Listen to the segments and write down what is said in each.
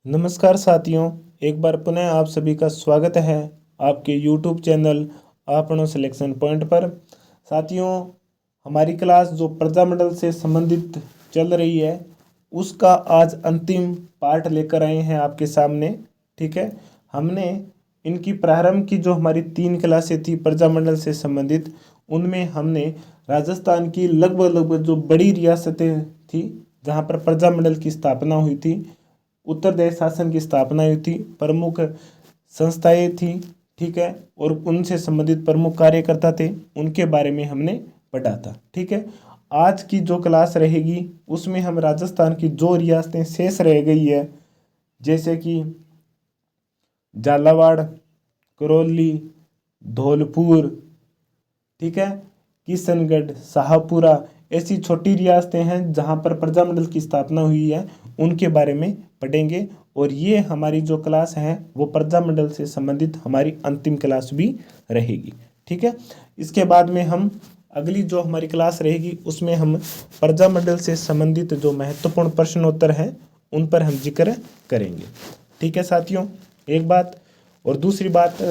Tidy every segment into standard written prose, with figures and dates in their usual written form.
नमस्कार साथियों, एक बार पुनः आप सभी का स्वागत है आपके YouTube चैनल आपनो सिलेक्शन पॉइंट पर। साथियों, हमारी क्लास जो प्रजामंडल से संबंधित चल रही है उसका आज अंतिम पार्ट लेकर आए हैं आपके सामने। ठीक है, हमने इनकी प्रारंभ की जो हमारी 3 क्लासें थी प्रजामंडल से संबंधित, उनमें हमने राजस्थान की लगभग जो बड़ी रियासतें थी जहाँ पर प्रजामंडल की स्थापना हुई थी, उत्तरदेश शासन की स्थापना हुई थी, प्रमुख संस्थाएं थी, ठीक है, और उनसे संबंधित प्रमुख कार्यकर्ता थे, उनके बारे में हमने पढ़ा था। ठीक है, आज की जो क्लास रहेगी उसमें हम राजस्थान की जो रियासतें शेष रह गई है, जैसे कि झालावाड़, करौली, धौलपुर, ठीक है, किशनगढ़, शाहपुरा, ऐसी छोटी रियासतें हैं जहां पर प्रजामंडल की स्थापना हुई है, उनके बारे में पढ़ेंगे। और ये हमारी जो क्लास है वो प्रजामंडल से संबंधित हमारी अंतिम क्लास भी रहेगी। ठीक है, इसके बाद में हम अगली जो हमारी क्लास रहेगी उसमें हम प्रजामंडल से संबंधित जो महत्वपूर्ण प्रश्नोत्तर हैं उन पर हम जिक्र करेंगे। ठीक है साथियों, एक बात। और दूसरी बात,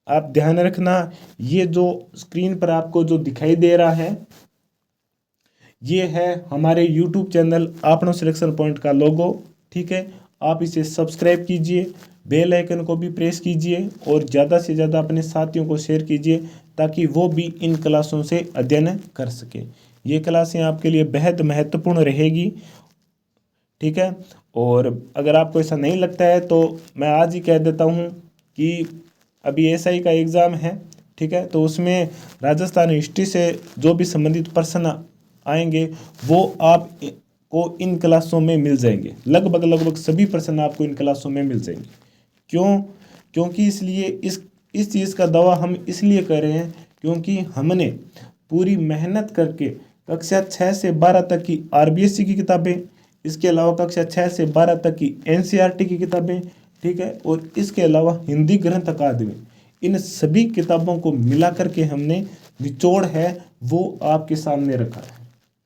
आप ध्यान रखना, ये जो स्क्रीन पर आपको जो दिखाई दे रहा है ये है हमारे YouTube चैनल आपनो सिलेक्शन पॉइंट का लोगो। ठीक है, आप इसे सब्सक्राइब कीजिए, बेल आइकन को भी प्रेस कीजिए और ज़्यादा से ज़्यादा अपने साथियों को शेयर कीजिए ताकि वो भी इन क्लासों से अध्ययन कर सके। ये क्लासें आपके लिए बेहद महत्वपूर्ण रहेगी। ठीक है, और अगर आपको ऐसा नहीं लगता है तो मैं आज ही कह देता हूँ कि अभी एसआई का एग्ज़ाम है। ठीक है, तो उसमें राजस्थान हिस्ट्री से जो भी संबंधित प्रश्न आएंगे वो आप को इन क्लासों में मिल जाएंगे। लगभग सभी प्रश्न आपको इन क्लासों में मिल जाएंगे। क्यों? क्योंकि इसलिए इस चीज़ का दावा हम इसलिए कर रहे हैं क्योंकि हमने पूरी मेहनत करके कक्षा 6 से 12 तक की आरबीएससी की किताबें, इसके अलावा कक्षा 6 से 12 तक की एनसीईआरटी की किताबें, ठीक है, और इसके अलावा हिंदी ग्रंथ अकादमी, इन सभी किताबों को मिला करके हमने निचोड़ है वो आपके सामने रखा है।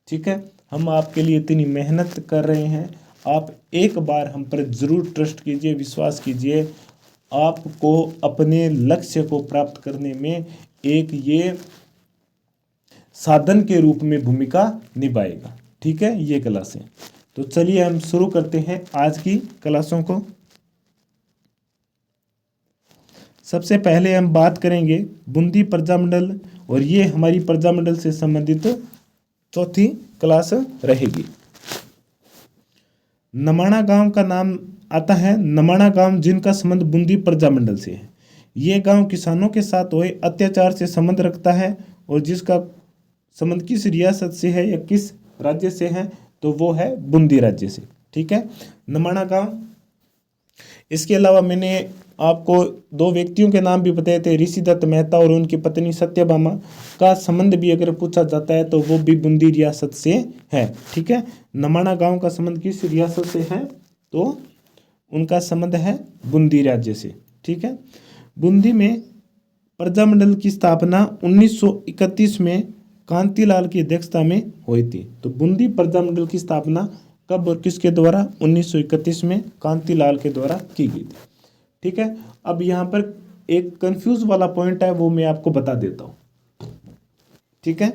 ठीक है, हम आपके लिए इतनी मेहनत कर रहे हैं, आप एक बार हम पर ज़रूर ट्रस्ट कीजिए, विश्वास कीजिए, आपको अपने लक्ष्य को प्राप्त करने में एक ये साधन के रूप में भूमिका निभाएगा। ठीक है, ये क्लासें। तो चलिए हम शुरू करते हैं आज की क्लासों को। सबसे पहले हम बात करेंगे बूंदी प्रजामंडल, और ये हमारी प्रजामंडल से संबंधित चौथी क्लास रहेगी। नमाणा गांव का नाम आता है। नमाणा गांव जिनका संबंध बूंदी प्रजामंडल से है। ये गांव किसानों के साथ हुए अत्याचार से संबंध रखता है, और जिसका संबंध किस रियासत से है या किस राज्य से है तो वो है बूंदी राज्य से। ठीक है, नमाणा गांव। इसके अलावा मैंने आपको 2 व्यक्तियों के नाम भी बताए थे, ऋषिदत्त मेहता और उनकी पत्नी सत्यभामा का संबंध भी अगर पूछा जाता है तो वो भी बूंदी रियासत से है। ठीक है, नमाणा गांव का संबंध किस रियासत से है तो उनका संबंध है बूंदी राज्य से। ठीक है, बूंदी में प्रजामंडल की स्थापना 1931 में कांतिलाल की अध्यक्षता में हुई थी। तो बूंदी प्रजामंडल की स्थापना कब और किसके द्वारा? 1931 में कांतिलाल के द्वारा की गई थी। ठीक है, अब यहाँ पर एक कंफ्यूज वाला पॉइंट है, वो मैं आपको बता देता हूँ। ठीक है,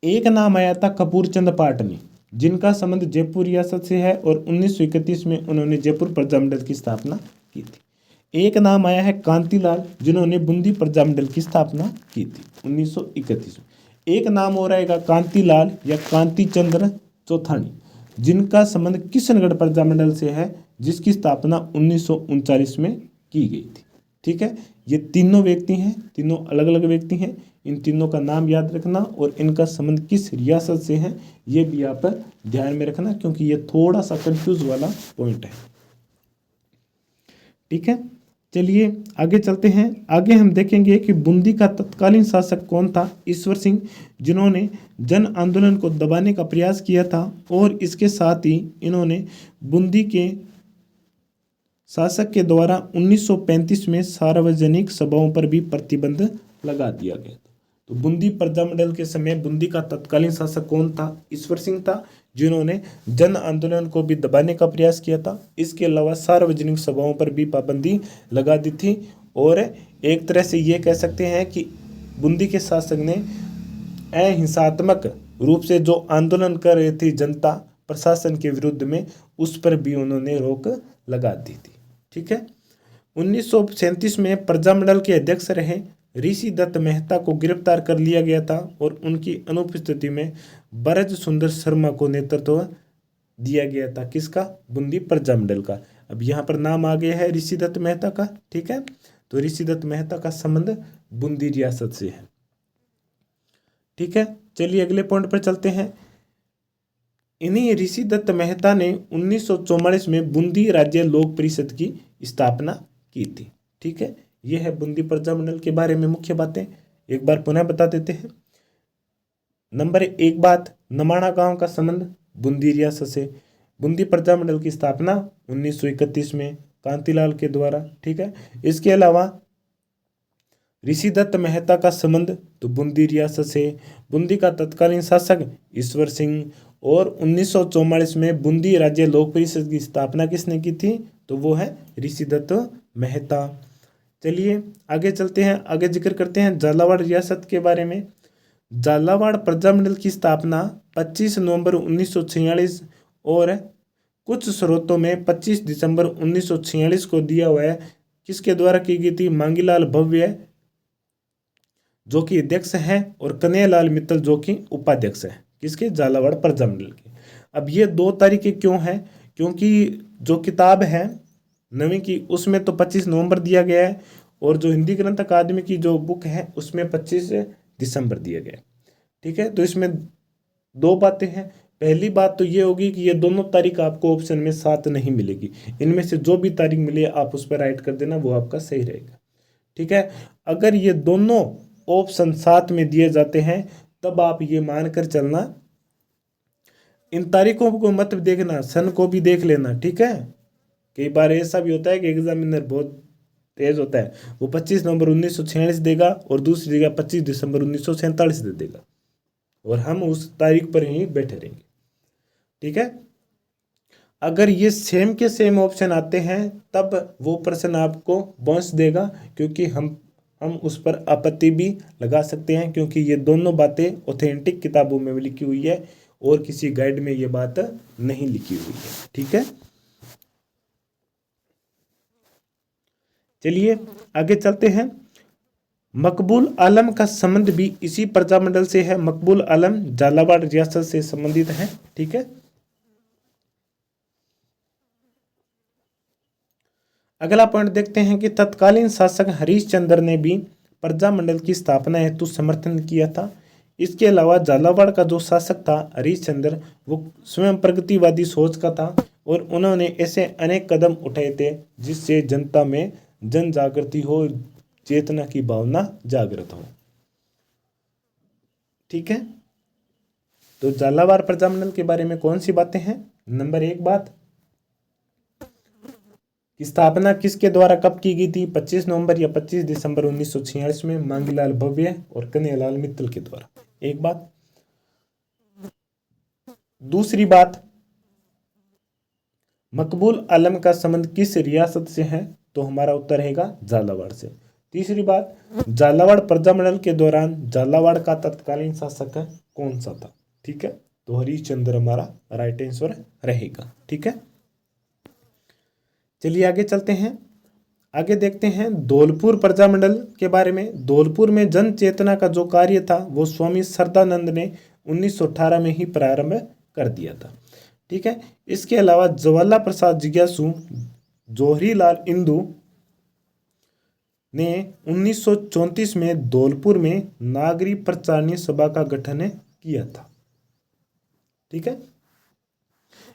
एक नाम आया था कपूरचंद पाटनी, जिनका संबंध जयपुर रियासत से है और 1931 में उन्होंने जयपुर प्रजामंडल की स्थापना की थी। एक नाम आया है कांतिलाल, जिन्होंने बूंदी प्रजामंडल की स्थापना की थी 1931 में। एक नाम और आएगा कांतिलाल या कांतिचंद्र चौथानी, जिनका संबंध किशनगढ़ प्रजामंडल से है, जिसकी स्थापना 1939 में की गई थी। ठीक है, ये तीनों व्यक्ति हैं, तीनों अलग अलग व्यक्ति हैं। इन तीनों का नाम याद रखना और इनका संबंध किस रियासत से है ये भी आप ध्यान में रखना, क्योंकि ये थोड़ा सा कंफ्यूज वाला पॉइंट है। ठीक है, चलिए आगे चलते हैं। आगे हम देखेंगे कि बूंदी का तत्कालीन शासक कौन था? ईश्वर सिंह, जिन्होंने जन आंदोलन को दबाने का प्रयास किया था, और इसके साथ ही इन्होंने बूंदी के शासक के द्वारा 1935 में सार्वजनिक सभाओं पर भी प्रतिबंध लगा दिया गया। तो बूंदी प्रजामंडल के समय बूंदी का तत्कालीन शासक कौन था? ईश्वर सिंह था, जिन्होंने जन आंदोलन को भी दबाने का प्रयास किया था। इसके अलावा सार्वजनिक सभाओं पर भी पाबंदी लगा दी थी और एक तरह से ये कह सकते हैं कि बूंदी के शासक ने अहिंसात्मक रूप से जो आंदोलन कर रही थी जनता प्रशासन के विरुद्ध में, उस पर भी उन्होंने रोक लगा दी थी। ठीक है। 1937 में प्रजामंडल के अध्यक्ष रहे ऋषि दत्त मेहता को गिरफ्तार कर लिया गया था और उनकी अनुपस्थिति में ब्रज सुंदर शर्मा को नेतृत्व दिया गया था। किसका? बूंदी प्रजामंडल का। अब यहाँ पर नाम आ गया है ऋषि दत्त मेहता का। ठीक है। तो ऋषि दत्त मेहता का संबंध बूंदी रियासत से है। ठीक है। चलिए अगले पॉइंट पर चलते हैं। इन्हीं ऋषि दत्त मेहता ने 1944 में बूंदी राज्य लोक परिषद की स्थापना की थी। ठीक है। यह है बूंदी प्रजामंडल के बारे में मुख्य बातें। एक बार पुनः बता देते हैं। नंबर 1 बात, नमाणा गांव का संबंध बूंदी रियासत से। बूंदी प्रजामंडल की स्थापना 1931 में कांतिलाल के द्वारा। ठीक है। इसके अलावा ऋषि दत्त मेहता का संबंध तो बूंदी रियासत से। बूंदी का तत्कालीन शासक ईश्वर सिंह। और 1944 में बूंदी राज्य लोक परिषद की स्थापना किसने की थी? तो वो है ऋषि दत्त मेहता। चलिए आगे चलते हैं, आगे जिक्र करते हैं झालावाड़ रियासत के बारे में। झालावाड़ प्रजामंडल की स्थापना 25 नवंबर 1946 और कुछ स्रोतों में 25 दिसंबर 1946 को दिया हुआ है। किसके द्वारा की गई थी? मांगीलाल भव्य जो कि अध्यक्ष हैं और कन्हैयालाल मित्तल जो कि उपाध्यक्ष हैं। किसके? झालावाड़ प्रजामंडल के। अब ये 2 तारीखें क्यों हैं? क्योंकि जो किताब है नवीं की उसमें तो 25 नवंबर दिया गया है और जो हिंदी ग्रंथ अकादमी की जो बुक है उसमें 25 दिसंबर दिया गया है। ठीक है। तो इसमें 2 बातें हैं। पहली बात तो ये होगी कि ये दोनों तारीख आपको ऑप्शन में साथ नहीं मिलेगी। इनमें से जो भी तारीख मिले आप उस पर राइट कर देना, वो आपका सही रहेगा। ठीक है। अगर ये दोनों ऑप्शन साथ में दिए जाते हैं तब आप ये मानकर चलना, इन तारीखों को मत देखना, सन को भी देख लेना। ठीक है। कई बार ऐसा भी होता है कि एग्जामिनर बहुत तेज होता है, वो 25 नवंबर 1946 देगा और दूसरी जगह 25 दिसंबर 1947 दे देगा और हम उस तारीख पर ही बैठे रहेंगे। ठीक है। अगर ये सेम के सेम ऑप्शन आते हैं तब वो प्रश्न आपको बोनस देगा, क्योंकि हम उस पर आपत्ति भी लगा सकते हैं, क्योंकि ये दोनों बातें ऑथेंटिक किताबों में लिखी हुई है और किसी गाइड में ये बात नहीं लिखी हुई है। ठीक है। चलिए आगे चलते हैं। मकबूल आलम का संबंध भी इसी प्रजामंडल से है। मकबूल आलम झालावाड़ रियासत से संबंधित है। ठीक है। अगला पॉइंट देखते हैं कि तत्कालीन शासक हरिश्चंद्र ने भी प्रजामंडल की स्थापना हेतु समर्थन किया था। इसके अलावा झालावाड़ का जो शासक था हरिश्चंद्र, वो स्वयं प्रगतिवादी सोच का था और उन्होंने ऐसे अनेक कदम उठाए थे जिससे जनता में जन जागृति हो, चेतना की भावना जागृत हो। ठीक है। तो झालावाड़ प्रजामंडल के बारे में कौन सी बातें हैं? नंबर 1 बात की स्थापना किसके द्वारा कब की गई थी? 25 नवंबर या 25 दिसंबर 1946 में मांगीलाल भव्य और कन्हैयालाल मित्तल के द्वारा। एक बात। दूसरी बात, मकबूल आलम का संबंध किस रियासत से है? तो हमारा उत्तर रहेगा झालावाड़ से। तीसरी बात, झालावाड़ प्रजामंडल के दौरान झालावाड़ का तत्कालीन शासक कौन सा था? ठीक है। तो हरिश्चंद्र हमारा राइट आंसर रहेगा। ठीक है। चलिए आगे चलते हैं, आगे देखते हैं धौलपुर प्रजामंडल के बारे में। धौलपुर में जन चेतना का जो कार्य था वो स्वामी श्रद्धानंद ने 1918 में ही प्रारंभ कर दिया था। ठीक है। इसके अलावा ज्वाला प्रसाद जिज्ञासु, जौहरीलाल इंदु ने 1934 में धौलपुर में नागरी प्रचारणी सभा का गठन किया था। ठीक है।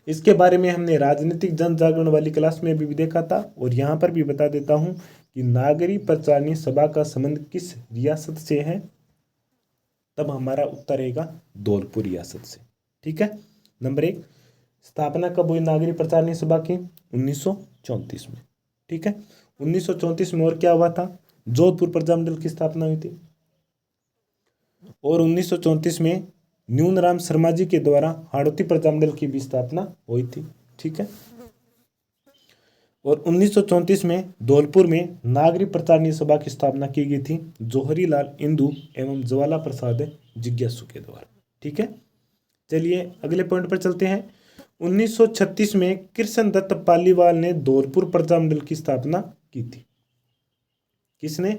इसके बारे में हमने राजनीतिक जन जागरण वाली क्लास में भी देखा था और यहाँ पर भी बता देता हूँ कि नागरी प्रचारणी सभा का संबंध किस रियासत से है? तब हमारा उत्तर रहेगा धौलपुर रियासत से। ठीक है। नंबर 1, स्थापना कब हुई नागरी प्रचारणी सभा की? 1934 में। ठीक है। 1934 में और क्या हुआ था? जोधपुर प्रजामंडल की स्थापना हुई थी और 1934 में न्यूनराम शर्मा जी के द्वारा हाड़ौती प्रजामंडल की भी स्थापना हुई थी। ठीक है। और 1934 में धौलपुर में नागरी प्रचारणी सभा की स्थापना की गई थी जौहरी लाल इंदू एवं ज्वाला प्रसाद जिज्ञासु के द्वारा। ठीक है। चलिए अगले पॉइंट पर चलते हैं। 1936 में कृष्ण दत्त पालीवाल ने धौलपुर प्रजामंडल की स्थापना की थी। किसने?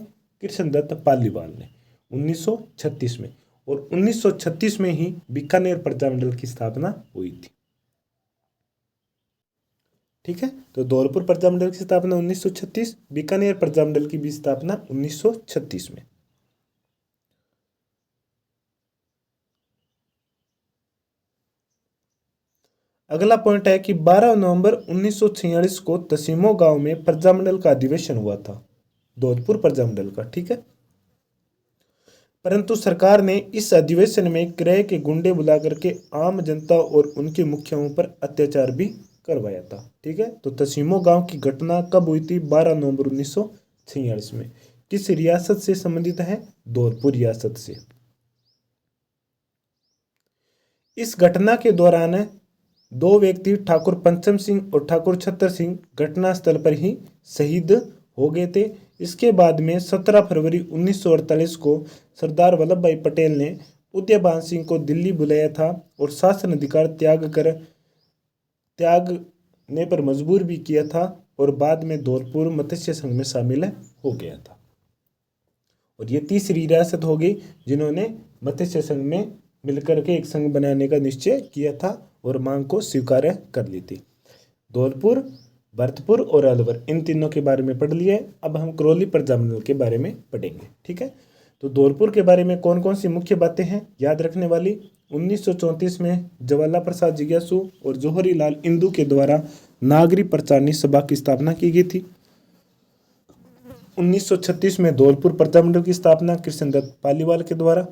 कृष्ण दत्त पालीवाल ने 1936 में। और 1936 में ही बीकानेर प्रजामंडल की स्थापना हुई थी। ठीक है। तो धौलपुर प्रजामंडल की स्थापना 1936, बीकानेर प्रजामंडल की भी स्थापना 1936 में। अगला पॉइंट है कि 12 नवंबर 1946 को तसीमो गांव में प्रजामंडल का अधिवेशन हुआ था, धौलपुर प्रजामंडल का। ठीक है। परंतु सरकार ने इस अधिवेशन में क्रय के गुंडे बुला करके आम जनता और उनके मुखियाओं पर अत्याचार भी करवाया था। ठीक है। तो तसीमो गांव की घटना कब हुई थी? 12 नवंबर 1946 में। किस रियासत से संबंधित है? धौलपुर रियासत से। इस घटना के दौरान 2 व्यक्ति ठाकुर पंचम सिंह और ठाकुर छतर सिंह घटनास्थल पर ही शहीद हो गए थे। इसके बाद में 17 फरवरी 1948 को सरदार वल्लभ भाई पटेल ने उदयभान सिंह को दिल्ली बुलाया था और शासन अधिकार त्यागने पर मजबूर भी किया था और बाद में धौलपुर मत्स्य संघ में शामिल हो गया था। और ये तीसरी रियासत होगी जिन्होंने मत्स्य संघ में मिलकर के एक संघ बनाने का निश्चय किया था और मांग को स्वीकार कर ली थी। धौलपुर, भरतपुर और अलवर, इन तीनों के बारे में पढ़ लिए। अब हम करौली प्रजामंडल के बारे में पढ़ेंगे। ठीक है। तो धौलपुर के बारे में कौन कौन सी मुख्य बातें हैं याद रखने वाली? 1934 में ज्वाला प्रसाद जिज्ञासु और जौहरी लाल इंदू के द्वारा नागरी प्रचारणी सभा की स्थापना की गई थी। 1936 में धौलपुर प्रजामंडल की स्थापना कृष्ण दत्त पालीवाल के द्वारा।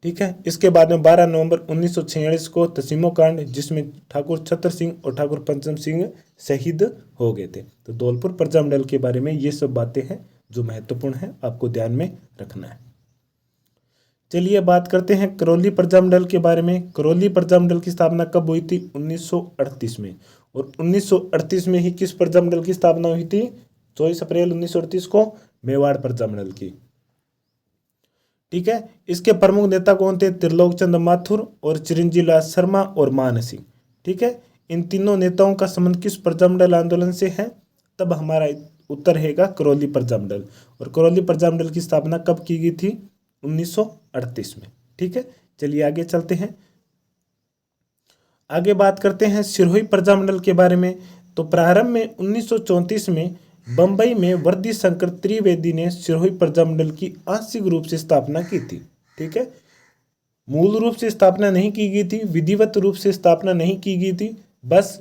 ठीक है। इसके बाद में 12 नवंबर 1946 को तसीमो कांड, जिसमें ठाकुर छतर सिंह और ठाकुर पंचम सिंह शहीद हो गए थे। तो धौलपुर प्रजामंडल के बारे में ये सब बातें हैं जो महत्वपूर्ण है, आपको ध्यान में रखना है। चलिए बात करते हैं करौली प्रजामंडल के बारे में। करौली प्रजामंडल की स्थापना कब हुई थी? 1938 में। और 1938 में ही किस प्रजामंडल की स्थापना हुई थी? 24 अप्रैल 1938 को मेवाड़ प्रजामंडल की। ठीक है। इसके प्रमुख नेता कौन थे? त्रिलोक चंद्र माथुर और चिरंजीव लाल शर्मा और मान सिंह। ठीक है। इन तीनों नेताओं का संबंध किस प्रजामंडल आंदोलन से है? तब हमारा उत्तर रहेगा करौली प्रजामंडल। और करौली प्रजामंडल की स्थापना कब की गई थी? 1938 में। ठीक है। चलिए आगे चलते हैं। आगे बात करते हैं सिरोही प्रजामंडल के बारे में। तो प्रारंभ में 1934 में बंबई में वर्दी शंकर त्रिवेदी ने सिरोही प्रजामंडल की आंशिक रूप से स्थापना की थी। ठीक है। मूल रूप से स्थापना नहीं की गई थी, विधिवत रूप से स्थापना नहीं की गई थी, बस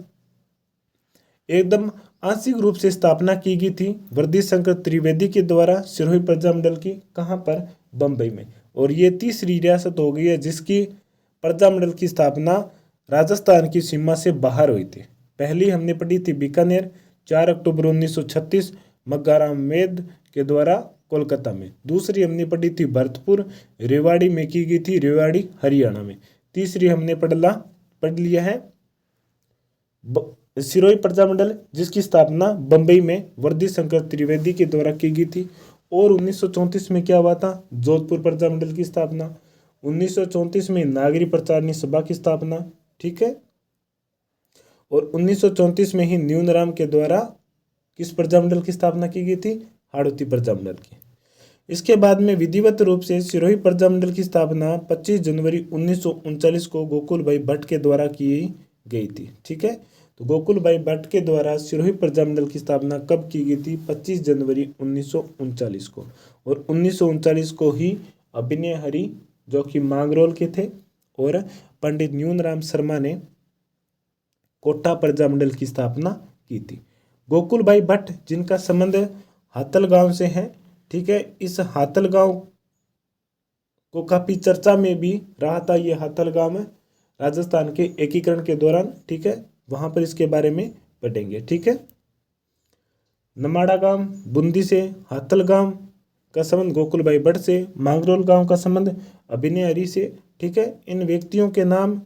एकदम आंशिक रूप से स्थापना की गई थी वर्दी शंकर त्रिवेदी के द्वारा सिरोही प्रजामंडल की। कहाँ पर? बंबई में। और ये तीसरी रियासत हो गई है जिसकी प्रजामंडल की स्थापना राजस्थान की सीमा से बाहर हुई थी। पहली हमने पढ़ी थी बीकानेर, 4 अक्टूबर 1936 मग्गाराम मेद के द्वारा कोलकाता में। दूसरी हमने पढ़ी थी भरतपुर, रेवाड़ी में की गई थी, रेवाड़ी हरियाणा में। तीसरी हमने पढ़ लिया है सिरोही प्रजामंडल, जिसकी स्थापना बंबई में वर्दी शंकर त्रिवेदी के द्वारा की गई थी। और 1934 में क्या हुआ था? जोधपुर प्रजामंडल की स्थापना। 1934 में नागरी प्रचारणी सभा की स्थापना। ठीक है। और 1934 में ही न्यूनराम के द्वारा किस प्रजामंडल की स्थापना की गई थी? हाड़ौती प्रजामंडल की। इसके बाद में विधिवत रूप से सिरोही प्रजामंडल की स्थापना 25 जनवरी 1939 को गोकुल भाई भट्ट के द्वारा की गई थी। ठीक है। तो गोकुल भाई भट्ट के द्वारा सिरोही प्रजामंडल की स्थापना कब की गई थी? 25 जनवरी 1939 को। और 1939 को ही अभिनय हरि, जो कि मांगरोल के थे, और पंडित न्यूनराम शर्मा ने कोटा प्रजामंडल की स्थापना की थी। गोकुल भाई भट्ट, जिनका संबंध हातल गांव से है। ठीक है। इस हातल गांव को काफी चर्चा में भी रहा था। ये हातल गांव है राजस्थान के एकीकरण के दौरान। ठीक है। वहां पर इसके बारे में पढ़ेंगे। ठीक है। नमाड़ा गांव बूंदी से, हातल गांव का संबंध गोकुल भाई भट्ट से, मांगरोल गांव का संबंध अभिनय हरि से, ठीक है। इन व्यक्तियों के नाम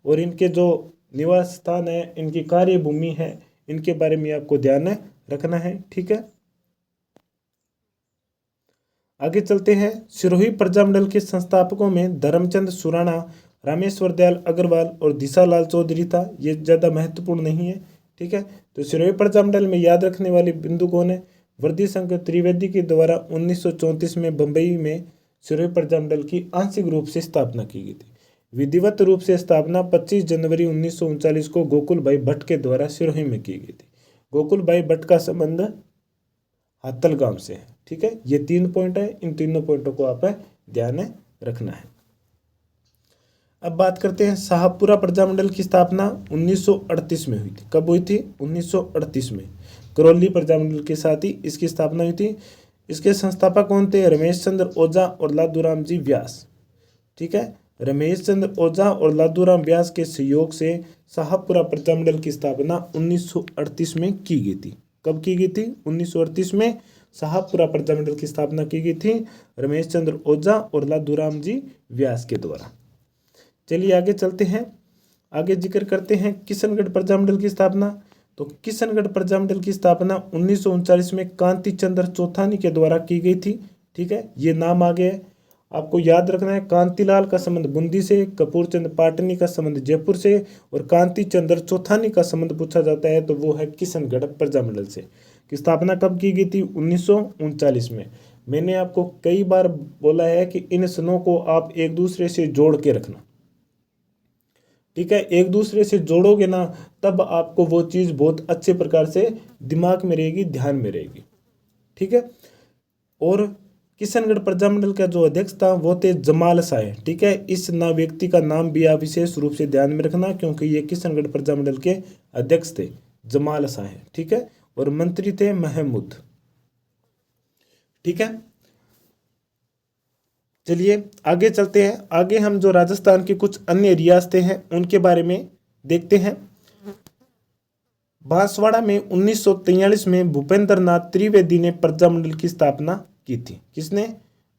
और इनके जो निवास स्थान है, इनकी कार्यभूमि है, इनके बारे में आपको ध्यान रखना है, ठीक है। आगे चलते हैं। सिरोही प्रजामंडल के संस्थापकों में धर्मचंद सुराणा, रामेश्वर दयाल अग्रवाल और दिसालाल चौधरी था। ये ज़्यादा महत्वपूर्ण नहीं है, ठीक है। तो सिरोही प्रजामंडल में याद रखने वाली बिंदु कौन है? वृद्धि शंकर त्रिवेदी के द्वारा 1934 में बंबई में सिरोही प्रजामंडल की आंशिक रूप से स्थापना की गई थी। विधिवत रूप से स्थापना 25 जनवरी 1939 को गोकुल भाई भट्ट के द्वारा सिरोही में की गई थी। गोकुल भाई भट्ट का संबंध हातल गांव से है, ठीक है। ये 3 पॉइंट है, इन तीनों पॉइंटों को आप ध्यान रखना है। अब बात करते हैं। शाहपुरा प्रजामंडल की स्थापना 1938 में हुई थी। कब हुई थी? 1938 में। करौली प्रजामंडल के साथ ही इसकी स्थापना हुई थी। इसके संस्थापक कौन थे? रमेश चंद्र ओझा और लादूराम जी व्यास, ठीक है। रमेश चंद्र ओझा और लादूराम व्यास के सहयोग से शाहपुरा प्रजामंडल की स्थापना 1938 में की गई थी। कब की गई थी? 1938 में शाहपुरा प्रजामंडल की स्थापना की गई थी रमेश चंद्र ओझा और लादूराम जी व्यास के द्वारा। चलिए आगे चलते हैं। आगे जिक्र करते हैं किशनगढ़ प्रजामंडल की स्थापना। तो किशनगढ़ प्रजामंडल की स्थापना 1939 में कांति चंद्र चौथानी के द्वारा की गई थी, ठीक है। ये नाम आ गया है, आपको याद रखना है। कांतिलाल का संबंध बूंदी से, कपूरचंद पाटनी का संबंध जयपुर से और कांति चंद्र चौथानी का संबंध पूछा जाता है तो वो है किशनगढ़ प्रजामंडल से। की स्थापना कब की गई थी? 1939 में। मैंने आपको कई बार बोला है कि इन सनों को आप एक दूसरे से जोड़ के रखना, ठीक है। एक दूसरे से जोड़ोगे ना तब आपको वो चीज़ बहुत अच्छे प्रकार से दिमाग में रहेगी, ध्यान में रहेगी, ठीक है। और किशनगढ़ प्रजामंडल का जो अध्यक्ष था वो थे जमाल शाह, ठीक है। इस ना व्यक्ति का नाम भी आप विशेष रूप से ध्यान में रखना क्योंकि ये किशनगढ़ प्रजामंडल के अध्यक्ष थे, जमाल शाह, ठीक है। और मंत्री थे महमूद, ठीक है। चलिए आगे चलते हैं। आगे हम जो राजस्थान की कुछ अन्य रियासतें हैं उनके बारे में देखते हैं। बांसवाड़ा में 1943 में भूपेंद्र नाथ त्रिवेदी ने प्रजामंडल की स्थापना की थी। किसने?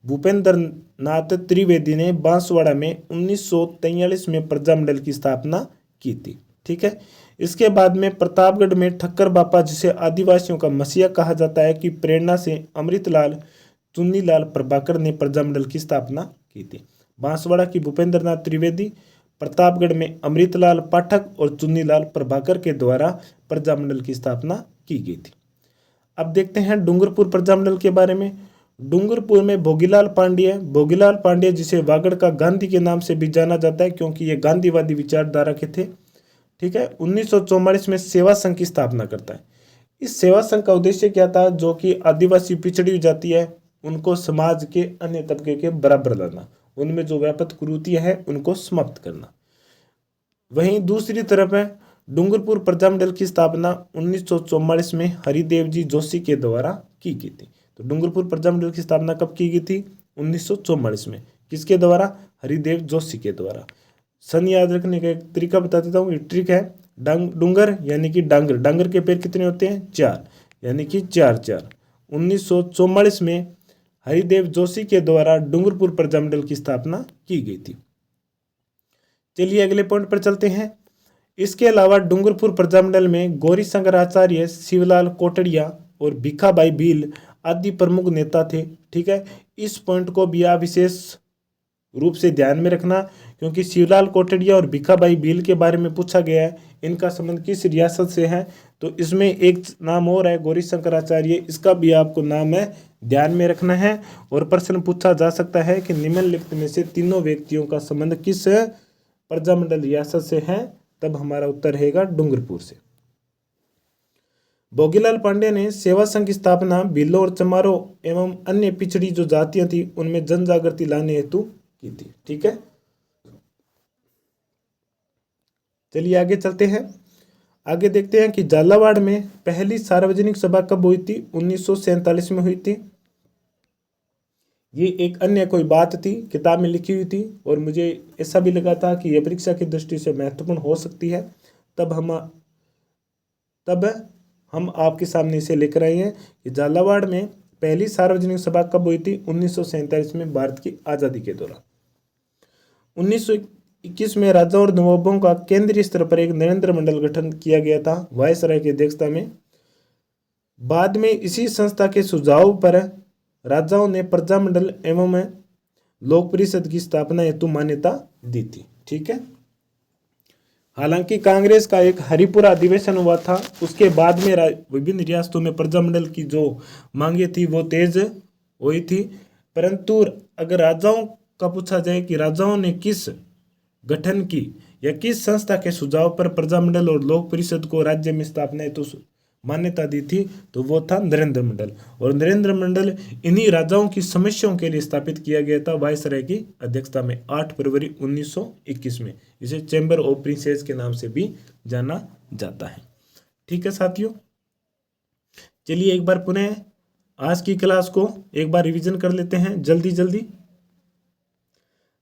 भूपेंद्र नाथ त्रिवेदी ने बांसवाड़ा में 1943 में प्रजामंडल की स्थापना की थी, ठीक है। इसके बाद में प्रतापगढ़ में ठक्कर बापा, जिसे आदिवासियों का मसीहा कहा जाता है, की प्रेरणा से अमृतलाल चुन्नीलाल प्रभाकर ने प्रजामंडल की स्थापना की थी। बांसवाड़ा की भूपेंद्र नाथ त्रिवेदी, प्रतापगढ़ में अमृतलाल पाठक और चुन्नीलाल प्रभाकर के द्वारा प्रजामंडल की स्थापना की गई थी। अब देखते हैं डूंगरपुर प्रजामंडल के बारे में। डूंगरपुर में भोगीलाल पांड्य जिसे वागड़ का गांधी के नाम से भी जाना जाता है क्योंकि ये गांधीवादी विचारधारा के थे, ठीक है। 1944 में सेवा संघ की स्थापना करता है। इस सेवा संघ का उद्देश्य क्या था? जो कि आदिवासी पिछड़ी जाति है उनको समाज के अन्य तबके के बराबर लाना, उनमें जो व्यापक कुरीतियां हैं उनको समाप्त करना। वहीं दूसरी तरफ है डूंगरपुर प्रजामंडल की स्थापना 1944 में हरिदेव जी जोशी के द्वारा की गई थी। तो डूंगरपुर प्रजामंडल की स्थापना कब की गई थी? 1944 में। किसके द्वारा? हरिदेव जोशी के द्वारा। सन याद रखने का एक तरीका बता देता हूँ, ट्रिक है। डूंगर यानी कि डांगर, डांगर के पैर कितने होते हैं? 4, यानी कि 4 1944 में हरिदेव जोशी के द्वारा डूंगरपुर प्रजामंडल की स्थापना की गई थी। चलिए अगले पॉइंट पर चलते हैं। इसके अलावा डूंगरपुर प्रजामंडल में गौरी शंकर आचार्य, शिवलाल कोटड़िया और भिखाबाई भील आदि प्रमुख नेता थे, ठीक है। इस पॉइंट को भी आप विशेष रूप से ध्यान में रखना क्योंकि शिवलाल कोटड़िया और भिखाबाई भील के बारे में पूछा गया है, इनका संबंध किस रियासत से है। तो इसमें एक नाम और है गौरी शंकराचार्य, इसका भी आपको नाम है ध्यान में रखना है। और प्रश्न पूछा जा सकता है कि निम्नलिखित में से तीनों व्यक्तियों का संबंध किस प्रजामंडल रियासत से है, तब हमारा उत्तर रहेगा डूंगरपुर से। भोगीलाल पांडे ने सेवा संघ की स्थापना भीलों और चमारों एवं अन्य पिछड़ी जो जातियां थी उनमें जन जागृति लाने हेतु की थी, ठीक है। चलिए आगे चलते हैं। आगे देखते हैं कि झालावाड़ में पहली सार्वजनिक सभा कब हुई थी? 1947 में हुई थी। ये एक अन्य कोई बात थी, किताब में लिखी हुई थी और मुझे ऐसा भी लगा था कि यह परीक्षा की दृष्टि से महत्वपूर्ण हो सकती है, तब हम आपके सामने इसे लेकर आए हैं कि झालावाड़ में पहली सार्वजनिक सभा कब हुई थी? 1947 में, भारत की आज़ादी के दौरान। 1921 में राजाओं और नवाबों का केंद्रीय स्तर पर एक नरेंद्र मंडल गठन किया गया था वायसराय की अध्यक्षता में। बाद में इसी संस्था के सुझाव पर राजाओं ने प्रजामंडल एवं लोक परिषद की स्थापना हेतु मान्यता दी थी। ठीक है। हालांकि कांग्रेस का एक हरिपुरा अधिवेशन हुआ था, उसके बाद में विभिन्न रियासतों में प्रजामंडल की जो मांगे थी वो तेज हुई थी। परंतु अगर राजाओं का पूछा जाए कि राजाओं ने किस गठन की या किस संस्था के सुझाव पर प्रजामंडल और लोक परिषद को राज्य में स्थापना हेतु मान्यता दी थी, तो वो था नरेंद्र मंडल। और नरेंद्र मंडल इन्हीं राजाओं की समस्याओं के लिए स्थापित किया गया था वायसराय की अध्यक्षता में 8 फरवरी 1921 में। इसे चैम्बर ऑफ प्रिंसेस के नाम से भी जाना जाता है। ठीक है साथियों, चलिए एक बार पुनः आज की क्लास को एक बार रिवीजन कर लेते हैं जल्दी जल्दी।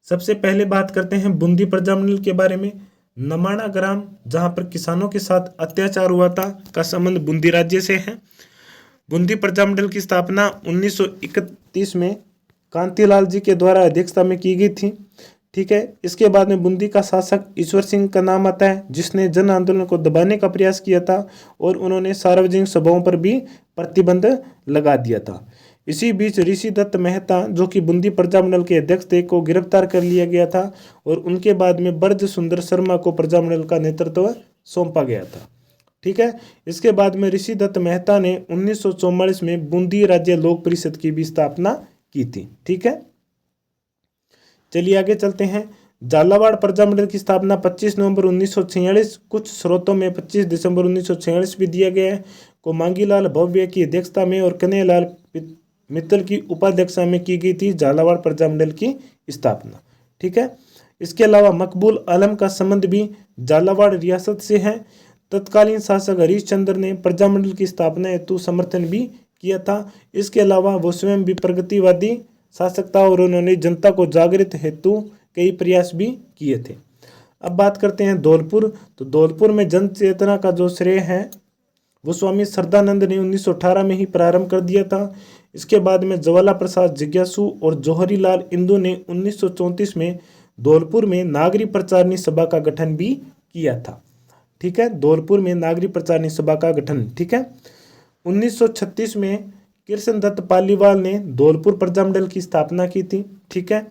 सबसे पहले बात करते हैं बूंदी प्रजामंडल के बारे में। नमाणा ग्राम जहां पर किसानों के साथ अत्याचार हुआ था का संबंध बूंदी राज्य से है। बूंदी प्रजामंडल की स्थापना 1931 में कांतिलाल जी के द्वारा अध्यक्षता में की गई थी। ठीक है। इसके बाद में बूंदी का शासक ईश्वर सिंह का नाम आता है, जिसने जन आंदोलन को दबाने का प्रयास किया था और उन्होंने सार्वजनिक सभाओं पर भी प्रतिबंध लगा दिया था। इसी बीच ऋषि दत्त मेहता जो कि बूंदी प्रजामंडल के अध्यक्ष थे को गिरफ्तार कर लिया गया था और उनके बाद में ब्रज सुंदर शर्मा को प्रजामंडल का नेतृत्व सौंपा गया था। ठीक है। इसके बाद में ऋषि दत्त मेहता ने 1944 में बूंदी राज्य लोक परिषद की भी स्थापना की थी। ठीक है। चलिए आगे चलते हैं। झालावाड़ प्रजामंडल की स्थापना 25 नवंबर 1946, कुछ स्रोतों में 25 दिसंबर 1946 भी दिया गया है, को मांगीलाल भव्य की अध्यक्षता में और कन्हैयालाल मित्तल की उपाध्यक्षता में की गई थी झालावाड़ प्रजामंडल की स्थापना। ठीक है। इसके अलावा मकबूल आलम का संबंध भी झालावाड़ रियासत से है। तत्कालीन शासक हरीश चंद्र ने प्रजामंडल की स्थापना हेतु समर्थन भी किया था। इसके अलावा वो स्वयं भी प्रगतिवादी शासक था और उन्होंने जनता को जागृत हेतु कई प्रयास भी किए थे। अब बात करते हैं धौलपुर। तो धौलपुर में जन चेतना का जो श्रेय है वो स्वामी श्रद्धानंद ने 1918 में ही प्रारंभ कर दिया था। इसके बाद में ज्वाला प्रसाद जिज्ञासु और जौहरी लाल इंदू ने 1934 में धौलपुर में नागरी प्रचारणी सभा का गठन भी किया था। ठीक है। धौलपुर में नागरी प्रचारणी सभा का गठन। ठीक है। 1936 में कृष्ण दत्त पालीवाल ने धौलपुर प्रजामंडल की स्थापना की थी। ठीक है।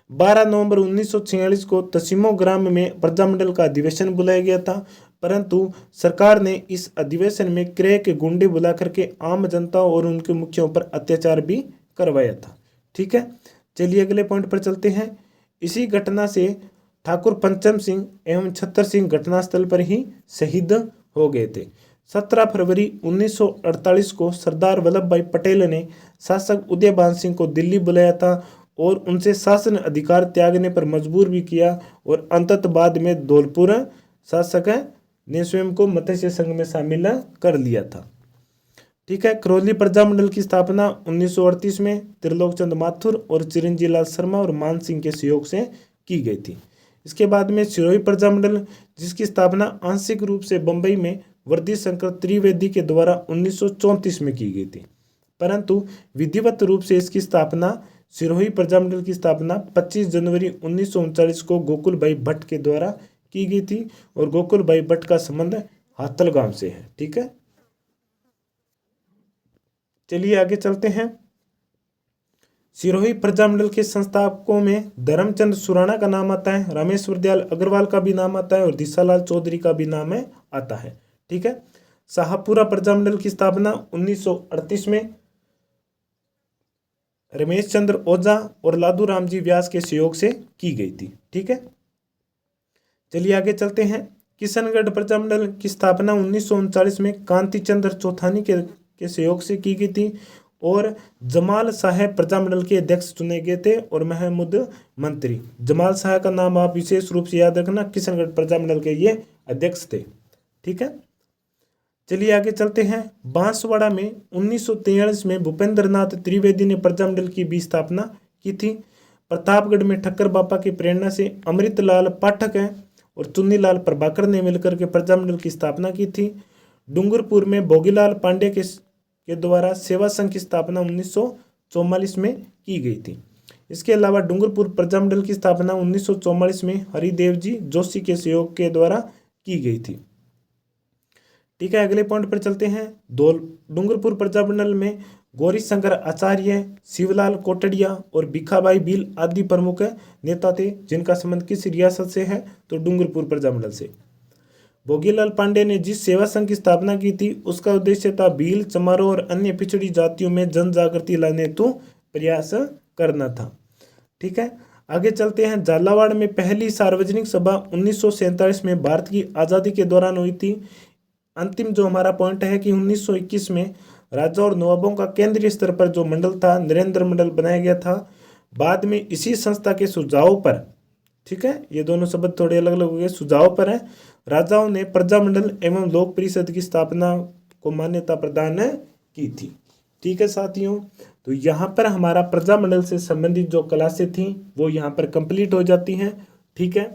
12 नवंबर 1946 को तसीमो ग्राम में प्रजामंडल का अधिवेशन बुलाया गया था, परंतु सरकार ने इस अधिवेशन में क्रय के गुंडे बुला करके आम जनता और उनके मुखियों पर अत्याचार भी करवाया था। ठीक है। चलिए अगले पॉइंट पर चलते हैं। इसी घटना से ठाकुर पंचम सिंह एवं छतर सिंह घटनास्थल पर ही शहीद हो गए थे। 17 फरवरी 1948 को सरदार वल्लभ भाई पटेल ने शासक उदयभान सिंह को दिल्ली बुलाया था और उनसे शासन अधिकार त्यागने पर मजबूर भी किया और अंततः बाद में धौलपुर शासक ने स्वयं को मत्स्य संघ में शामिल कर लिया था। ठीक है। करौली प्रजामंडल की स्थापना 1938 में त्रिलोकचंद माथुर और चिरंजी लाल शर्मा और मान सिंह के सहयोग से की गई थी। इसके बाद में सिरोही प्रजामंडल, जिसकी स्थापना आंशिक रूप से बंबई में वर्दी शंकर त्रिवेदी के द्वारा 1934 में की गई थी, परंतु विधिवत रूप से इसकी स्थापना सिरोही प्रजामंडल की स्थापना 25 जनवरी 1939 को गोकुल भाई भट्ट के द्वारा की गई थी और गोकुल भाई भट्ट का संबंध हाथल गांव से है। ठीक है। चलिए आगे चलते हैं। सिरोही प्रजामंडल के संस्थापकों में धर्मचंद सुराणा का नाम आता है, रामेश्वर दयाल अग्रवाल का भी नाम आता है और दिसालाल चौधरी का भी नाम आता है। ठीक है। शाहपुरा प्रजामंडल की स्थापना 1938 में रमेश चंद्र ओझा और लादू राम जी व्यास के सहयोग से की गई थी। ठीक है। चलिए आगे चलते हैं। किशनगढ़ प्रजामंडल की स्थापना 1939 में कांति चंद्र चौथानी के सहयोग से की गई थी और जमाल साहब प्रजामंडल के अध्यक्ष चुने गए थे और महमूद मंत्री। जमाल साहब का नाम आप विशेष रूप से याद रखना, किशनगढ़ प्रजामंडल के ये अध्यक्ष थे। ठीक है। चलिए आगे चलते हैं। बांसवाड़ा में 1943 में भूपेंद्र नाथ त्रिवेदी ने प्रजामंडल की भी स्थापना की थी। प्रतापगढ़ में ठक्कर बापा की प्रेरणा से अमृतलाल पाठक है और चुन्नीलाल प्रभाकर ने मिलकर के प्रजामंडल की स्थापना की थी। डूंगरपुर में भोगीलाल पांडे के द्वारा सेवा संघ की स्थापना 1944 में की गई थी। इसके अलावा डूंगरपुर प्रजामंडल की स्थापना 1944 में हरिदेव जी जोशी के सहयोग के द्वारा की गई थी। ठीक है, अगले पॉइंट पर चलते हैं। डूंगरपुर प्रजामंडल में गौरी शंकर आचार्य, शिवलाल कोटड़िया और भिखाबाई भील आदि प्रमुख नेता थे, जिनका संबंध किस रियासत से है, तो डूंगरपुर प्रजामंडल से। भोगीलाल पांडे ने जिस सेवा संघ की स्थापना की थी उसका उद्देश्य था भील, चमारों और अन्य पिछड़ी जातियों में जन जागृति लाने हेतु प्रयास करना था। ठीक है, आगे चलते हैं। झालावाड़ में पहली सार्वजनिक सभा 1947 में भारत की आज़ादी के दौरान हुई थी। अंतिम जो हमारा पॉइंट है कि 1921 में राजा और नवाबों का केंद्रीय स्तर पर जो मंडल था, नरेंद्र मंडल बनाया गया था। बाद में इसी संस्था के सुझाव पर, ठीक है, ये दोनों शब्द थोड़े अलग अलग हो गए, सुझाव पर है, राजाओं ने प्रजामंडल एवं लोक परिषद की स्थापना को मान्यता प्रदान की थी। ठीक है साथियों, तो यहाँ पर हमारा प्रजामंडल से संबंधित जो क्लासें थी वो यहाँ पर कंप्लीट हो जाती हैं। ठीक है,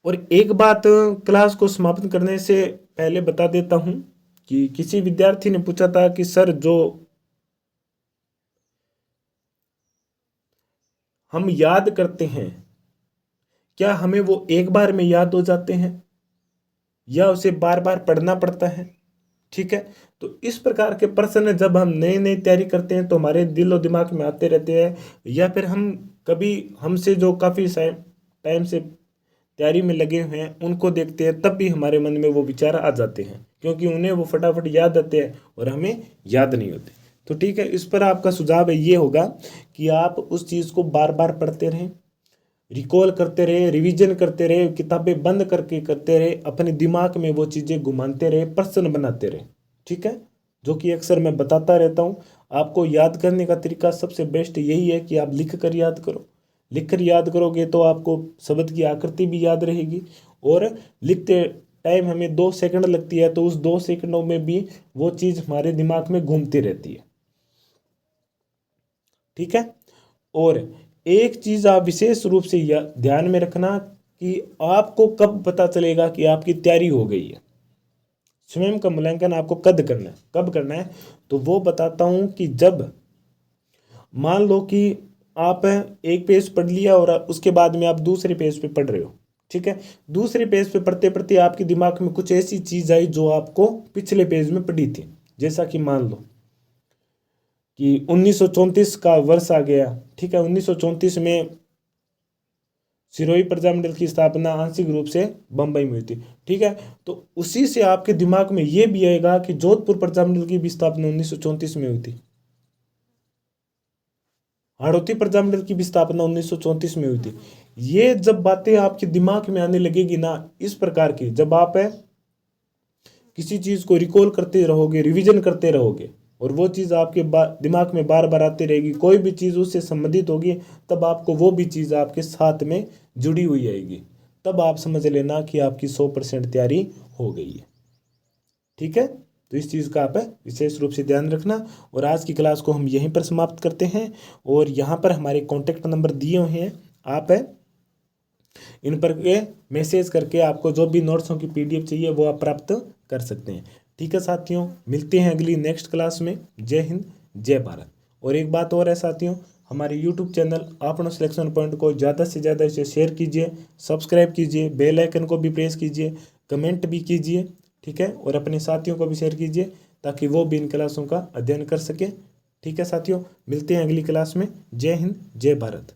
और एक बात क्लास को समाप्त करने से पहले बता देता हूँ कि किसी विद्यार्थी ने पूछा था कि सर जो हम याद करते हैं क्या हमें वो एक बार में याद हो जाते हैं या उसे बार बार पढ़ना पड़ता है। ठीक है, तो इस प्रकार के प्रश्न जब हम नई नई तैयारी करते हैं तो हमारे दिल और दिमाग में आते रहते हैं, या फिर हम कभी हमसे जो काफ़ी टाइम से तैयारी में लगे हुए हैं उनको देखते हैं, तब भी हमारे मन में वो विचार आ जाते हैं, क्योंकि उन्हें वो फटाफट याद आते हैं और हमें याद नहीं होते। तो ठीक है, इस पर आपका सुझाव ये होगा कि आप उस चीज़ को बार बार पढ़ते रहें, रिकॉल करते रहे, रिवीजन करते रहे, किताबें बंद करके करते रहे, अपने दिमाग में वो चीज़ें घुमाते रहे, प्रश्न बनाते रहे। ठीक है, जो कि अक्सर मैं बताता रहता हूँ। आपको याद करने का तरीका सबसे बेस्ट यही है कि आप लिख कर याद करो। लिख कर याद करोगे तो आपको शब्द की आकृति भी याद रहेगी, और लिखते टाइम हमें 2 सेकंड लगती है तो उस 2 सेकंडों में भी वो चीज़ हमारे दिमाग में घूमती रहती है। ठीक है, और एक चीज़ आप विशेष रूप से ध्यान में रखना कि आपको कब पता चलेगा कि आपकी तैयारी हो गई है। स्वयं का मूल्यांकन आपको कब करना है, तो वो बताता हूँ कि जब मान लो कि आप एक पेज पढ़ लिया और उसके बाद में आप दूसरे पेज पे पढ़ रहे हो। ठीक है, दूसरे पेज पे पढ़ते पढ़ते आपके दिमाग में कुछ ऐसी चीज़ आई जो आपको पिछले पेज में पढ़ी थी। जैसा कि मान लो कि 1934 का वर्ष आ गया। ठीक है, 1934 में सिरोही प्रजामंडल की स्थापना आंशिक रूप से बंबई में हुई थी। ठीक है, तो उसी से आपके दिमाग में ये भी आएगा कि जोधपुर प्रजामंडल की भी स्थापना 1934 में हुई थी, हाड़ौती प्रजामंडल की भी स्थापना 1934 में हुई थी। ये जब बातें आपके दिमाग में आने लगेगी ना, इस प्रकार की, जब आप किसी चीज़ को रिकॉल करते रहोगे, रिवीजन करते रहोगे, और वो चीज़ आपके दिमाग में बार बार आती रहेगी, कोई भी चीज़ उससे संबंधित होगी, तब आपको वो भी चीज़ आपके साथ में जुड़ी हुई आएगी, तब आप समझ लेना कि आपकी 100% तैयारी हो गई है। ठीक है, तो इस चीज़ का आप विशेष रूप से ध्यान रखना। और आज की क्लास को हम यहीं पर समाप्त करते हैं, और यहाँ पर हमारे कॉन्टैक्ट नंबर दिए हुए हैं, आप इन पर मैसेज करके आपको जो भी नोट्सों की PDF चाहिए वो आप प्राप्त कर सकते हैं। ठीक है साथियों, मिलते हैं अगली नेक्स्ट क्लास में। जय हिंद, जय भारत। और एक बात और है साथियों, हमारे YouTube चैनल आपनो सिलेक्शन पॉइंट को ज़्यादा से ज़्यादा इसे शेयर कीजिए, सब्सक्राइब कीजिए, बेल आइकन को भी प्रेस कीजिए, कमेंट भी कीजिए। ठीक है, और अपने साथियों को भी शेयर कीजिए ताकि वो भी इन क्लासों का अध्ययन कर सके। ठीक है साथियों, मिलते हैं अगली क्लास में। जय हिंद, जय भारत।